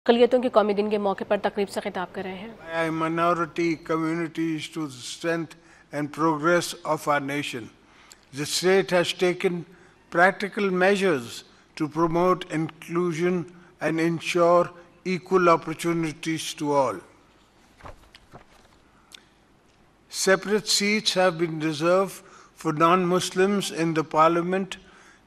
अकलियतों के कौमी दिन के मौके पर तकरीब से खिताब कर रहे हैं। Minority communities to the strength and progress of our nation. The state has taken practical measures to promote inclusion and ensure equal opportunities to all. Separate seats have been reserved for non-Muslims in the parliament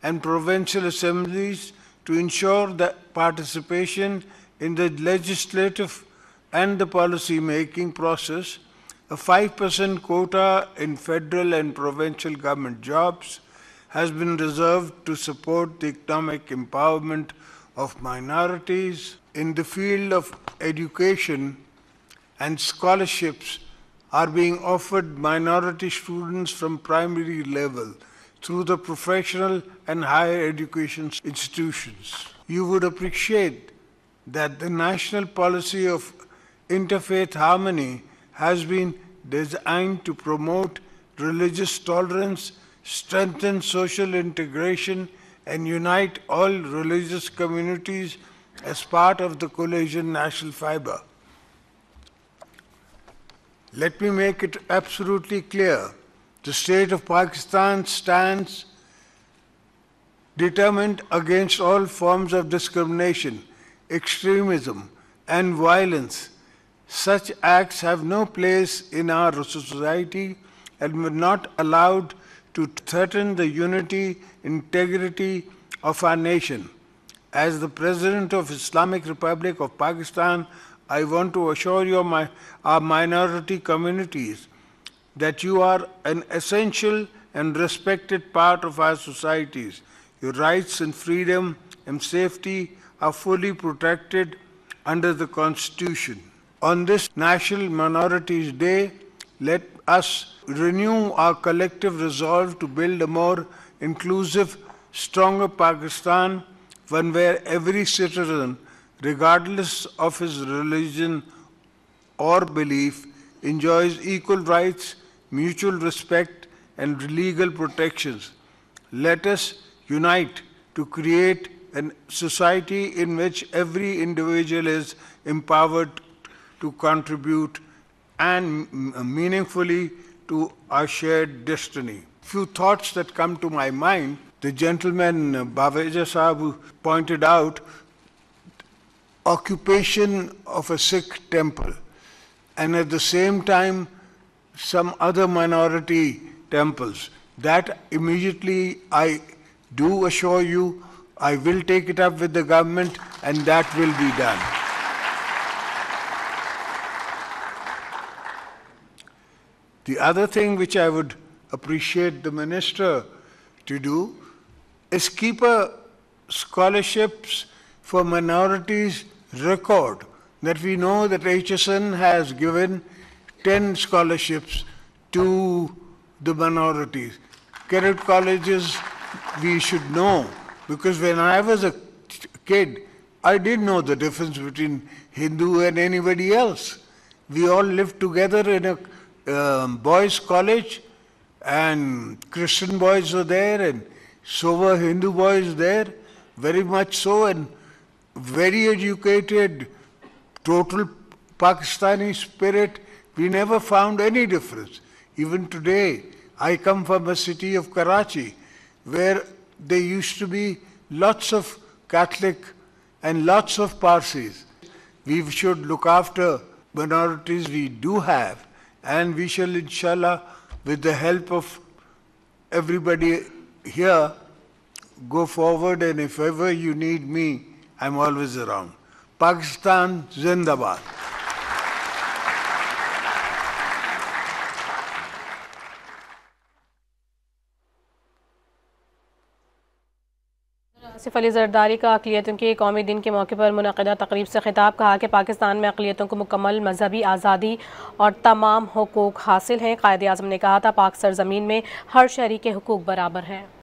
and provincial assemblies to ensure the participation in the legislative and the policy-making process. A 5% quota in federal and provincial government jobs has been reserved to support the economic empowerment of minorities. In the field of education and scholarships are being offered minority students from primary level through the professional and higher education institutions. You would appreciate that the national policy of interfaith harmony has been designed to promote religious tolerance, strengthen social integration, and unite all religious communities as part of the coalition national fiber. Let me make it absolutely clear, the state of Pakistan stands determined against all forms of discrimination, extremism, and violence. Such acts have no place in our society and were not allowed to threaten the unity, integrity of our nation. As the President of Islamic Republic of Pakistan, I want to assure you, our minority communities, that you are an essential and respected part of our societies. Your rights and freedom and safety are fully protected under the Constitution. On this National Minorities Day, let us renew our collective resolve to build a more inclusive, stronger Pakistan, one where every citizen, regardless of his religion or belief, enjoys equal rights, mutual respect, and legal protections. Let us unite to create a society in which every individual is empowered to contribute and meaningfully to our shared destiny. Few thoughts that come to my mind. The gentleman, Baveja Sahib, pointed out occupation of a Sikh temple, and at the same time some other minority temples. That immediately, I do assure you, I will take it up with the government, and that will be done. The other thing which I would appreciate the minister to do is keep a scholarships for minorities record, that we know that HSN has given 10 scholarships to the minorities. Cadet colleges, we should know, because when I was a kid, I didn't know the difference between Hindu and anybody else. We all lived together in a boys' college, and Christian boys were there, and so were Hindu boys there, very much so, and very educated, total Pakistani spirit. We never found any difference. Even today, I come from a city of Karachi, where there used to be lots of Catholic and lots of Parsis. We should look after minorities we do have, and we shall, inshallah, with the help of everybody here, go forward, and if ever you need me, I'm always around. Pakistan Zindabad. Asif Ali Zardari का अकलियतों के कौमी दिन के मौके पर मनअक़दा तकरीब से खिताब। कहा कि पाकिस्तान में अकलियतों को मुकम्मल मजहबी आज़ादी और तमाम हुकूक हासिल हैं। क़ायद-ए-आज़म ने कहा था, पाक सरज़मीन में हर शहरी के हुकूक बराबर हैं।